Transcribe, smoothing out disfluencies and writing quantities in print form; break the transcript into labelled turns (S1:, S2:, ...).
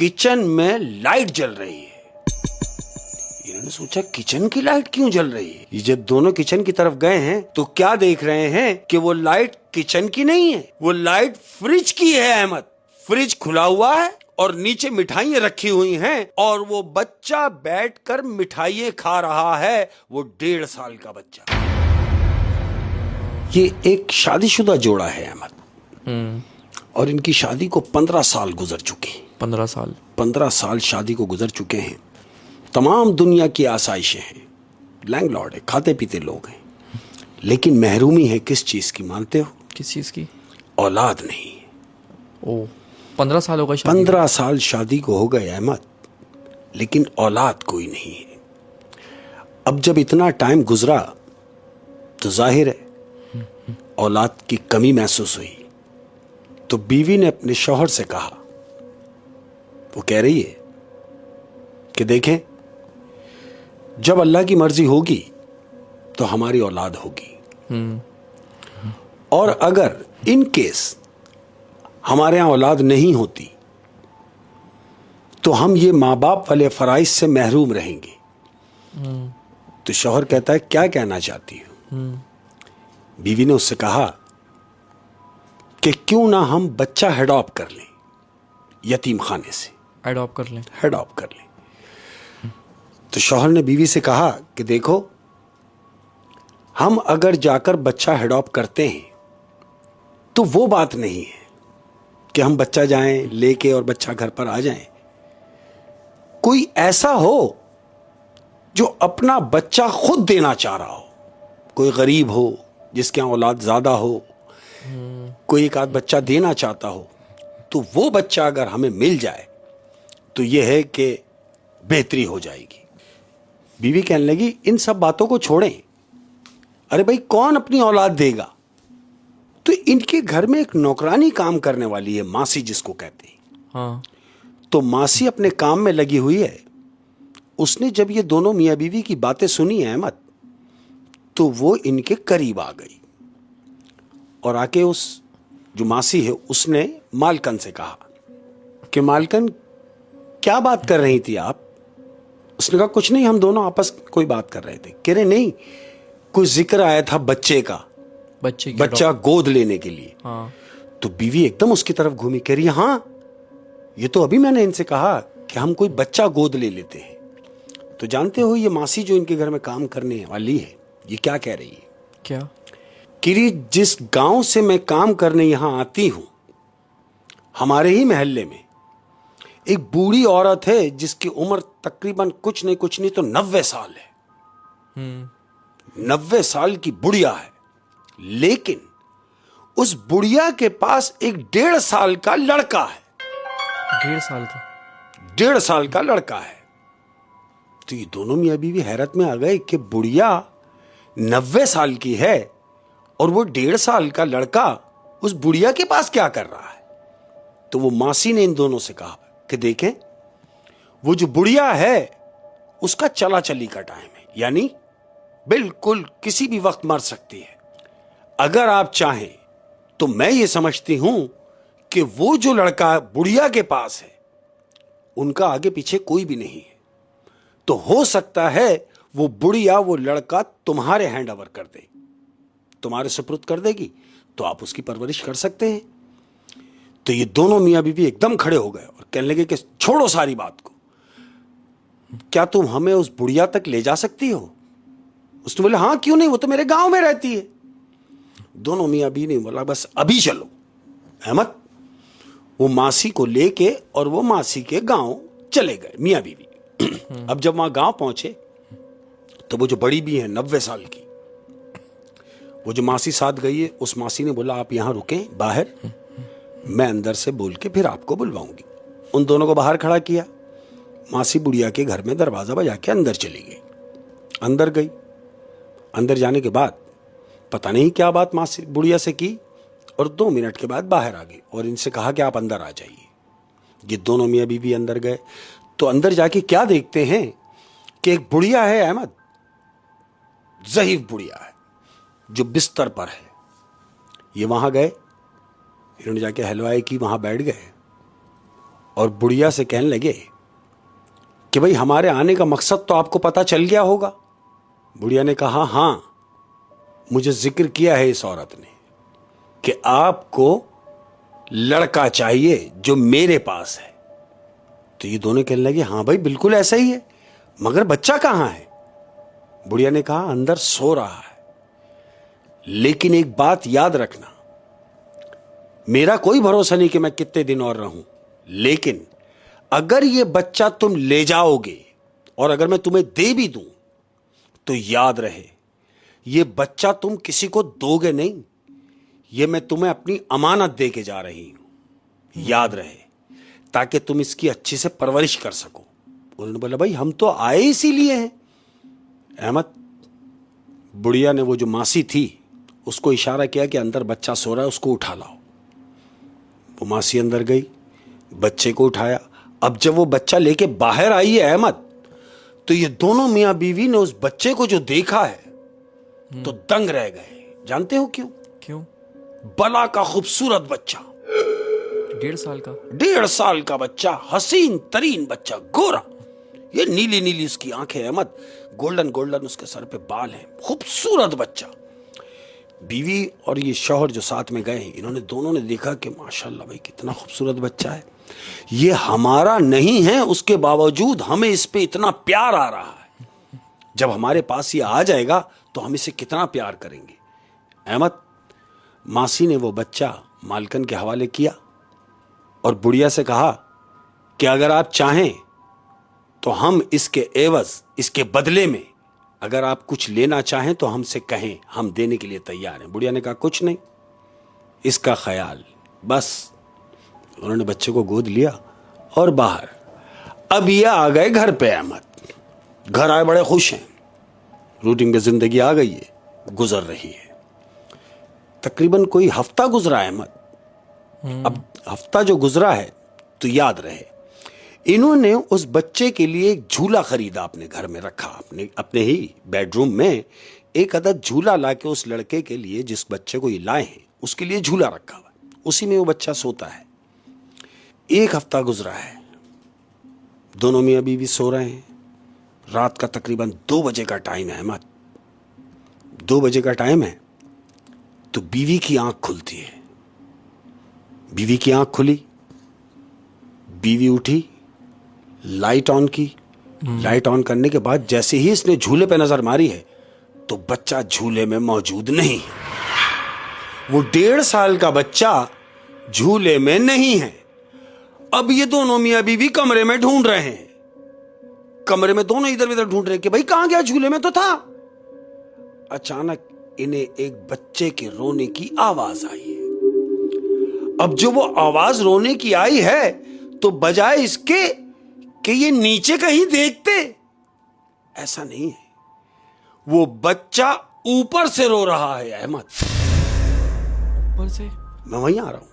S1: Kitchen में light जल रही है। इन्होंने सोचा किचन की लाइट क्यों जल रही है। ये जब दोनों किचन की तरफ गए हैं तो क्या देख रहे हैं कि वो लाइट किचन की नहीं है, वो लाइट फ्रिज की है। अहमद, फ्रिज खुला हुआ है और नीचे मिठाइयां रखी हुई हैं और वो बच्चा बैठकर मिठाइयां खा रहा है, वो 1.5 साल का बच्चा। ये एक शादीशुदा जोड़ा है अहमद, और इनकी शादी को 15 साल गुजर चुके हैं। 15 साल शादी को गुजर चुके हैं। तमाम दुनिया की आसाइशें हैं, लैंडलॉर्ड है, खाते पीते लोग हैं, लेकिन महरूमी है किस चीज की मानते हो?
S2: किस चीज की?
S1: औलाद नहीं है।
S2: ओ, 15 साल हो गए शादी?
S1: 15 साल शादी को हो गए अहमद, लेकिन औलाद कोई नहीं है। अब जब इतना टाइम गुजरा तो जाहिर है औलाद की कमी महसूस हुई। तो बीवी ने अपने शौहर से कहा, वो कह रही है कि देखें, जब अल्लाह की मर्जी होगी तो हमारी औलाद होगी, और अगर इन केस हमारे यहां औलाद नहीं होती तो हम ये माँ बाप वाले फराइज से महरूम रहेंगे। तो शौहर कहता है, क्या कहना चाहती हो? बीवी ने उससे कहा कि क्यों ना हम बच्चा हेडॉप्ट कर लें, यतीम खाने से हेडॉप्ट कर लें। तो शौहर ने बीवी से कहा कि देखो, हम अगर जाकर बच्चा हेडॉप्ट करते हैं तो वो बात नहीं है कि हम बच्चा जाएं लेके और बच्चा घर पर आ जाएं। कोई ऐसा हो जो अपना बच्चा खुद देना चाह रहा हो, कोई गरीब हो जिसके यहां औलाद ज्यादा हो, कोई एक आध बच्चा देना चाहता हो, तो वो बच्चा अगर हमें मिल जाए तो यह है कि बेहतरी हो जाएगी। बीवी कहने लगी, इन सब बातों को छोड़ें, अरे भाई कौन अपनी औलाद देगा? तो इनके घर में एक नौकरानी काम करने वाली है, मासी जिसको कहते हैं।
S2: हाँ।
S1: तो मासी अपने काम में लगी हुई है। उसने जब ये दोनों मियां बीवी की बातें सुनी अहमद, तो वो इनके करीब आ गई और आके उस जो मासी है उसने मालकन से कहा कि मालकन, क्या बात कर रही थी आप? उसने कहा, कुछ नहीं, हम दोनों आपस में कोई बात कर रहे थे। कह रहे, नहीं, कुछ जिक्र आया था बच्चे का, बच्चा गोद लेने के लिए।
S2: हाँ।
S1: तो बीवी एकदम उसकी तरफ घूमी, कह रही, हाँ, ये तो अभी मैंने इनसे कहा कि हम कोई बच्चा गोद ले लेते हैं। तो जानते हो ये मासी जो इनके घर में काम करने वाली है, ये क्या कह रही है?
S2: क्या?
S1: कि जिस गांव से मैं काम करने यहां आती हूं, हमारे ही मोहल्ले में एक बूढ़ी औरत है जिसकी उम्र तकरीबन कुछ नहीं तो 90 साल है। 90 साल की बुढ़िया है, लेकिन उस बुढ़िया के पास एक 1.5 साल का लड़का है।
S2: 1.5 साल का?
S1: 1.5 साल का लड़का है। तो ये दोनों मियां बीवी हैरत में आ गए कि बुढ़िया 90 साल की है और वो 1.5 साल का लड़का उस बुढ़िया के पास क्या कर रहा है। तो वो मासी ने इन दोनों से कहा कि देखें, वो जो बुढ़िया है उसका चला चली का टाइम है, यानी बिल्कुल किसी भी वक्त मर सकती है। अगर आप चाहें तो मैं ये समझती हूं कि वो जो लड़का बुढ़िया के पास है उनका आगे पीछे कोई भी नहीं है, तो हो सकता है वो बुढ़िया वो लड़का तुम्हारे हैंड ओवर कर दे, तुम्हारे सुपुर्द कर देगी, तो आप उसकी परवरिश कर सकते हैं। तो ये दोनों मियां बीवी एकदम खड़े हो गए और कहने लगे कि छोड़ो सारी बात को, क्या तुम हमें उस बुढ़िया तक ले जा सकती हो? उसने बोला, हाँ क्यों नहीं, वो तो मेरे गांव में रहती है। दोनों मियां बीवी ने बोला, बस अभी चलो। अहमद वो मासी को लेके और वो मासी के गांव चले गए मियां बीवी। अब जब वहां गांव पहुंचे तो वो जो बड़ी भी है 90 साल की, वो जो मासी साथ गई है, उस मासी ने बोला, आप यहां रुकें बाहर, मैं अंदर से बोल के फिर आपको बुलवाऊंगी। उन दोनों को बाहर खड़ा किया। मासी बुढ़िया के घर में दरवाजा बजा के अंदर चली गई। अंदर गई, अंदर जाने के बाद पता नहीं क्या बात मासी बुढ़िया से की, और 2 मिनट के बाद बाहर आ गई और इनसे कहा कि आप अंदर आ जाइए। ये दोनों मियां बीवी अंदर गए तो अंदर जाके क्या देखते हैं कि एक बुढ़िया है अहमद, ज़ईफ बुढ़िया है जो बिस्तर पर है। ये वहां गए, इन्होंने जाके हलवाई की, वहां बैठ गए और बुढ़िया से कहने लगे कि भाई हमारे आने का मकसद तो आपको पता चल गया होगा। बुढ़िया ने कहा, हां, मुझे जिक्र किया है इस औरत ने कि आपको लड़का चाहिए जो मेरे पास है। तो ये दोनों कहने लगे, हां भाई बिल्कुल ऐसा ही है, मगर बच्चा कहां है? बुढ़िया ने कहा, अंदर सो रहा है। लेकिन एक बात याद रखना, मेरा कोई भरोसा नहीं कि मैं कितने दिन और रहूं, लेकिन अगर ये बच्चा तुम ले जाओगे और अगर मैं तुम्हें दे भी दूं तो याद रहे ये बच्चा तुम किसी को दोगे नहीं, ये मैं तुम्हें अपनी अमानत दे के जा रही हूं, याद रहे, ताकि तुम इसकी अच्छी से परवरिश कर सको। उन्होंने बोला, भाई हम तो आए इसीलिए हैं। अहमद, बुढ़िया ने वो जो मासी थी उसको इशारा किया कि अंदर बच्चा सो रहा है, उसको उठा लाओ। वो मासी अंदर गई, बच्चे को उठाया। अब जब वो बच्चा लेके बाहर आई है अहमद, तो ये दोनों मियां बीवी ने उस बच्चे को जो देखा है तो दंग रह गए। जानते हो क्यों?
S2: क्यों?
S1: बला का खूबसूरत बच्चा,
S2: 1.5 साल का।
S1: 1.5 साल का बच्चा, हसीन तरीन बच्चा, गोरा, ये नीली नीली उसकी आंखें अहमद, गोल्डन गोल्डन उसके सर पे बाल हैं, खूबसूरत बच्चा। बीवी और ये शौहर जो साथ में गए, इन्होंने दोनों ने देखा कि माशाल्लाह भाई कितना खूबसूरत बच्चा है, ये हमारा नहीं है, उसके बावजूद हमें इस पे इतना प्यार आ रहा है। जब हमारे पास ये आ जाएगा तो हम इसे कितना प्यार करेंगे। अहमद, मासी ने वो बच्चा मालकन के हवाले किया और बुढ़िया से कहा कि अगर आप चाहें तो हम इसके एवज, इसके बदले में अगर आप कुछ लेना चाहें तो हमसे कहें, हम देने के लिए तैयार हैं। बुढ़िया ने कहा, कुछ नहीं, इसका ख्याल बस। उन्होंने बच्चे को गोद लिया और बाहर। अब ये आ गए घर पे अहमद। घर आए, बड़े खुश हैं, रूटीन की जिंदगी आ गई है, गुजर रही है। तकरीबन कोई हफ्ता गुजरा है अहमद। अब हफ्ता जो गुजरा है तो याद रहे, इन्होंने उस बच्चे के लिए एक झूला खरीदा, अपने घर में रखा, अपने ही बेडरूम में एक अदद झूला लाके उस लड़के के लिए, जिस बच्चे को ये लाए हैं, उसके लिए झूला रखा हुआ, उसी में वो बच्चा सोता है। एक हफ्ता गुजरा है, दोनों मियां बीवी सो रहे हैं। रात का तकरीबन 2 बजे का टाइम है अहमद। 2 बजे का टाइम है तो बीवी की आंख खुलती है। बीवी की आंख खुली, बीवी उठी, लाइट ऑन की। लाइट ऑन करने के बाद जैसे ही इसने झूले पे नजर मारी है तो बच्चा झूले में मौजूद नहीं है। वो 1.5 साल का बच्चा झूले में नहीं है। अब ये दोनों मियां बीवी कमरे में ढूंढ रहे हैं, कमरे में दोनों इधर उधर ढूंढ रहे हैं कि भाई कहां गया, झूले में तो था। अचानक इन्हें एक बच्चे के रोने की आवाज आई है। अब जो वो आवाज रोने की आई है तो बजाय इसके कि ये नीचे कहीं देखते, ऐसा नहीं है, वो बच्चा ऊपर से रो रहा है अहमद।
S2: ऊपर से?
S1: मैं वहीं आ रहा हूं।